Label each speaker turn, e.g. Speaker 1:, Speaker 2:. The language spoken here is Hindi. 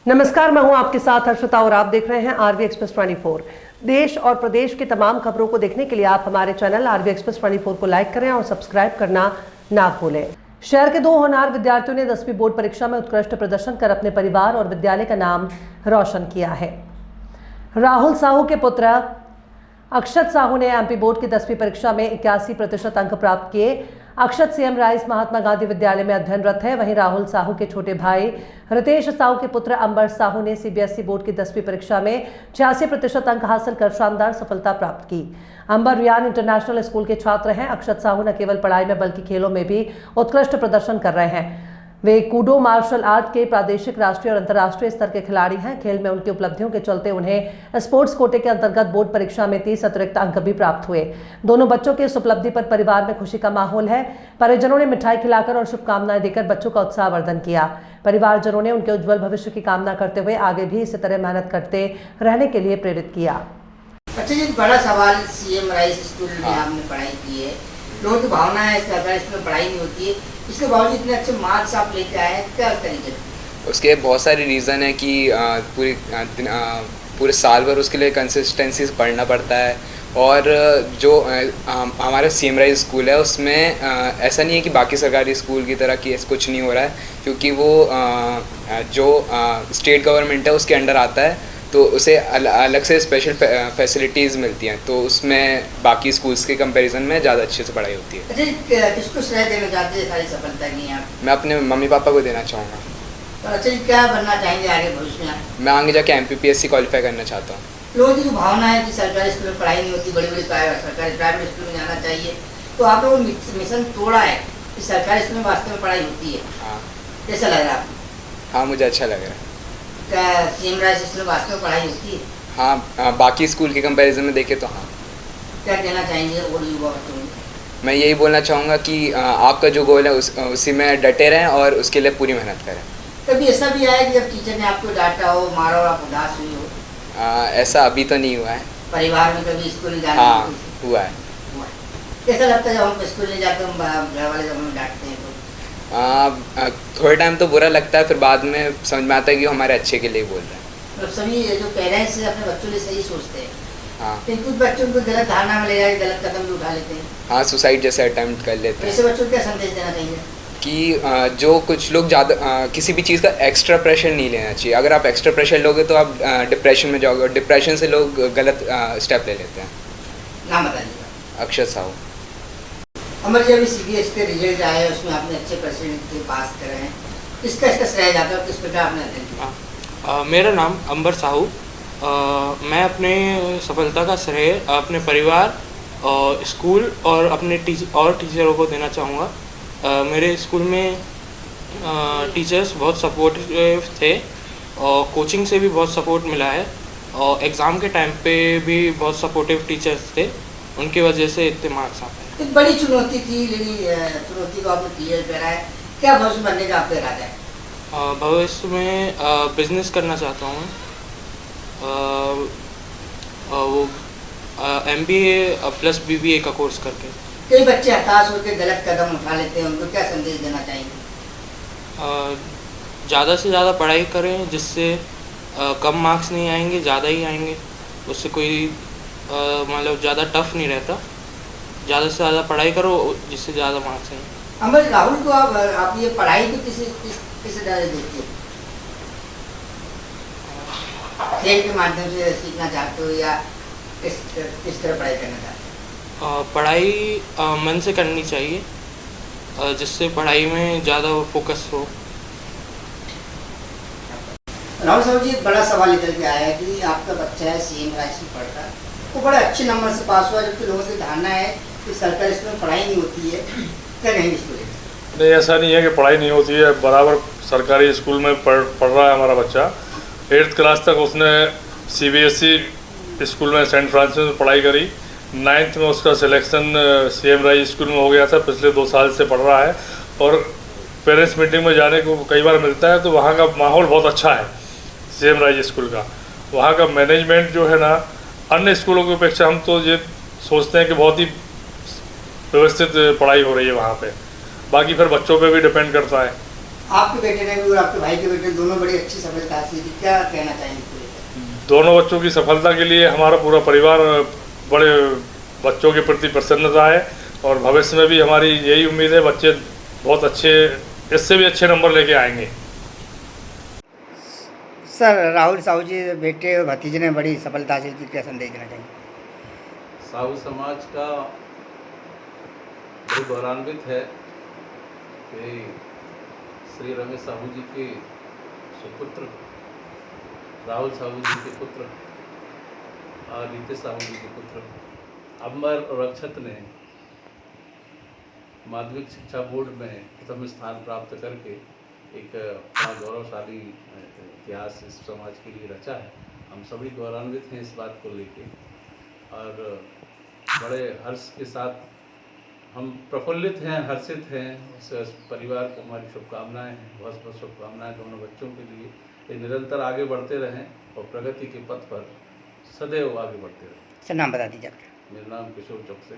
Speaker 1: नमस्कार, मैं हूं आपके साथ हर्षिता और आप देख रहे हैं आरवी एक्सप्रेस 24। देश और प्रदेश की तमाम खबरों को देखने के लिए आप हमारे चैनल आरवी एक्सप्रेस 24 को लाइक करें और सब्सक्राइब करना ना भूलें। शहर के 2 होनहार विद्यार्थियों ने 10वीं बोर्ड परीक्षा में उत्कृष्ट प्रदर्शन कर अपने परिवार और विद्यालय का नाम रोशन किया है। राहुल साहू के पुत्र अक्षत साहू ने एमपी बोर्ड की 10वीं परीक्षा में 81% अंक प्राप्त किए। अक्षत सीएम राइस महात्मा गांधी विद्यालय में अध्ययनरत है। वहीं राहुल साहू के छोटे भाई रितेश साहू के पुत्र अंबर साहू ने सीबीएसई बोर्ड की 10वीं परीक्षा में 86% अंक हासिल कर शानदार सफलता प्राप्त की। अंबर रियान इंटरनेशनल स्कूल के छात्र हैं। अक्षत साहू न केवल पढ़ाई में बल्कि खेलों में भी उत्कृष्ट प्रदर्शन कर रहे हैं। वे कूडो मार्शल आर्ट के प्रादेशिक, राष्ट्रीय और अंतर्राष्ट्रीय स्तर के खिलाड़ी हैं। खेल में उनकी उपलब्धियों के चलते उन्हें स्पोर्ट्स कोटे के अंतर्गत बोर्ड परीक्षा में 30 अतिरिक्त अंक भी प्राप्त हुए। दोनों बच्चों के इस उपलब्धि पर परिवार में खुशी का माहौल है। परिजनों ने मिठाई खिलाकर और शुभकामनाएं देकर बच्चों का उत्साहवर्धन किया। परिवारजनों ने उनके उज्जवल भविष्य की कामना करते हुए आगे भी इसी तरह मेहनत करते रहने के लिए प्रेरित किया।
Speaker 2: अच्छा जी, बड़ा सवाल, सीएम राइस स्कूल में आपने पढ़ाई की है, लोगों की भावना है सरकारी इसमें पढ़ाई नहीं होती है, इसके बावजूद इतने अच्छे मार्क्स आप लेके आए हैं, क्या तरीके? उसके
Speaker 3: बहुत सारे रीज़न है कि पूरे साल भर उसके लिए कंसिस्टेंसी से पढ़ना पड़ता है। और जो हमारा सीएम राइस स्कूल है उसमें ऐसा नहीं है कि बाकी सरकारी स्कूल की तरह कि ऐसा कुछ नहीं हो रहा है, क्योंकि वो जो स्टेट गवर्नमेंट है उसके अंडर आता है, तो उसे अलग से स्पेशल फैसिलिटीज़ मिलती हैं, तो उसमें बाकी स्कूल्स के कंपैरिजन में ज़्यादा अच्छे से पढ़ाई होती है।
Speaker 2: अच्छा, किसको श्रेय देना चाहते हैं सारी सफलता की आप?
Speaker 3: मैं अपने मम्मी पापा को देना चाहूँगा।
Speaker 2: तो अच्छा जी, क्या बनना चाहेंगे आगे भविष्य में?
Speaker 3: मैं आगे जाके MPPSC क्वालिफाई करना चाहता हूँ।
Speaker 2: लोगों की जो भावना है कि सरकारी स्कूल में पढ़ाई नहीं होती, बड़ी बड़ी सरकारी प्राइवेट स्कूल में जाना चाहिए, तो आप लोगों ने मिशन तोड़ा है कि सरकारी स्कूल में वास्तव में पढ़ाई होती है।
Speaker 3: हाँ,
Speaker 2: कैसा लग रहा है आपको?
Speaker 3: हाँ, मुझे अच्छा लग रहा है।
Speaker 2: सीएम राइस स्कूल में वास्तव में पढ़ाई होती है?
Speaker 3: हाँ, बाकी स्कूल के कंपैरिजन में देखें तो हाँ।
Speaker 2: क्या कहना चाहेंगे और युवा बच्चों को?
Speaker 3: मैं यही बोलना चाहूँगा कि आपका जो गोल है उसी में डटे रहें और उसके लिए पूरी मेहनत करें।
Speaker 2: कभी ऐसा भी आया कि जब टीचर ने आपको डांटा हो, मारा हो, आप उदास हुई हो?
Speaker 3: ऐसा अभी तो नहीं हुआ है।
Speaker 2: परिवार में कभी स्कूल जाने?
Speaker 3: हाँ, हुआ है।
Speaker 2: कैसा लगता है जब हम स्कूल नहीं जाते, हम घर वाले जब हमें डांटते हैं तो?
Speaker 3: थोड़े टाइम तो बुरा लगता है, फिर बाद में समझ में आता है कि वो हमारे अच्छे के लिए बोल रहे हैं।
Speaker 2: मतलब सभी जो पेरेंट्स अपने बच्चों लिए सही सोचते हैं।
Speaker 3: हाँ,
Speaker 2: लेकिन कुछ बच्चों को गलत धारणा में ले जाकर गलत कदम भी उठा लेते हैं।
Speaker 3: हाँ, सुसाइड जैसे अटेम्प्ट कर लेते हैं।
Speaker 2: ऐसे बच्चों को क्या संदेश देना चाहिए?
Speaker 3: कि जो कुछ लोग ज़्यादा किसी भी चीज़ का एक्स्ट्रा प्रेशर नहीं लेना चाहिए। अगर आप एक्स्ट्रा प्रेशर लोगे तो आप डिप्रेशन में जाओगे, और डिप्रेशन से लोग गलत स्टेप ले लेते हैं।
Speaker 2: नाम बताइएगा।
Speaker 3: अक्षत साहू।
Speaker 2: अमर जी, अभी CBSE के रिजल्ट आए हैं, उसमें आपने अच्छे परसेंट से पास करे हैं, किसका श्रेय जाता है, किस प्रकार आपने अध्ययन किया?
Speaker 4: मेरा नाम अंबर साहू। मैं अपने सफलता का श्रेय अपने परिवार और स्कूल और अपने टीचरों को देना चाहूँगा। मेरे स्कूल में टीचर्स बहुत सपोर्टिव थे और कोचिंग से भी बहुत सपोर्ट मिला है, और एग्ज़ाम के टाइम पे भी बहुत सपोर्टिव टीचर्स थे, उनकी वजह से इतने मार्क्स आते हैं।
Speaker 2: एक बड़ी चुनौती थी, लेकिन चुनौती को आपने क्लियर करा है। क्या भविष्य बनने का आपका इरादा है?
Speaker 4: भविष्य में बिजनेस करना चाहता हूँ। वो MBA प्लस BBA का कोर्स करके।
Speaker 2: कई बच्चे हताश होकर गलत कदम उठा लेते हैं, उनको क्या संदेश देना चाहेंगे?
Speaker 4: ज़्यादा से ज़्यादा पढ़ाई करें, जिससे कम मार्क्स नहीं आएंगे, ज़्यादा ही आएंगे। उससे कोई मतलब ज़्यादा टफ नहीं रहता। ज़्यादा से ज़्यादा पढ़ाई करो, जिससे ज़्यादा मार्क्स आएंगे।
Speaker 2: अमर, राहुल को आप ये पढ़ाई को किस तरह देखते हो? खेल के माध्यम से सीखना चाहते हो या किस तरह पढ़ाई करना चाहते हो?
Speaker 4: पढ़ाई मन से करनी चाहिए, जिससे पढ़ाई में ज़्यादा फोकस हो।
Speaker 2: राहुल साहब जी, एक बड़ा सवाल निकल के आया है कि आपका बच्चा है, सीएम राइस में पढ़ता है, वो बड़े अच्छे नंबर से पास हुआ, जबकि लोगों की धारणा है कि सरकारी स्कूल में पढ़ाई नहीं होती है। क्या कहेंगे इसको?
Speaker 5: नहीं, ऐसा नहीं है कि पढ़ाई नहीं होती है, बराबर सरकारी स्कूल में पढ़ रहा है हमारा बच्चा। 8th क्लास तक उसने CBSE स्कूल में सेंट फ्रांसिस में पढ़ाई करी। 9th में उसका सिलेक्शन सीएम राइस स्कूल में हो गया था। पिछले 2 साल से पढ़ रहा है, और पेरेंट्स मीटिंग में जाने को कई बार मिलता है, तो वहाँ का माहौल बहुत अच्छा है सीएम राइस स्कूल का। वहाँ का मैनेजमेंट जो है ना, अन्य स्कूलों की अपेक्षा हम तो ये सोचते हैं कि बहुत ही व्यवस्थित पढ़ाई हो रही है वहाँ पे। बाकी फिर बच्चों पे भी डिपेंड करता है
Speaker 2: आपके बेटे ने भी और आपके भाई के बेटे ने दोनों बड़ी अच्छी सफलता हासिल की, क्या कहना चाहेंगे इसको लेकर?
Speaker 5: दोनों बच्चों की सफलता के लिए हमारा पूरा परिवार बड़े बच्चों के प्रति प्रसन्नता है और भविष्य में भी हमारी यही उम्मीद है बच्चे बहुत अच्छे, इससे भी अच्छे नंबर लेके आएंगे।
Speaker 2: सर, राहुल साहू जी बेटे और भतीजे ने बड़ी सफलता हासिल की, क्या संदेश देना चाहेंगे?
Speaker 6: साहू समाज का बहुत गौरवान्वित है कि श्री रमेश साहू जी के सुपुत्र राहुल साहू जी के पुत्र और रितेश साहू जी के पुत्र अमर और अक्षत ने माध्यमिक शिक्षा बोर्ड में प्रथम स्थान प्राप्त करके एक बड़ा गौरवशाली इतिहास इस समाज के लिए रचा है। हम सभी गौरवान्वित हैं इस बात को लेके और बड़े हर्ष के साथ हम प्रफुल्लित हैं, हर्षित हैं। इस परिवार को हमारी शुभकामनाएं हैं, बहुत बहुत शुभकामनाएं दोनों बच्चों के लिए। ये निरंतर आगे बढ़ते रहें और प्रगति के पथ पर सदैव आगे बढ़ते रहें।
Speaker 2: सर, नाम बता दीजिए आपका।
Speaker 6: मेरा नाम किशोर चौकसे।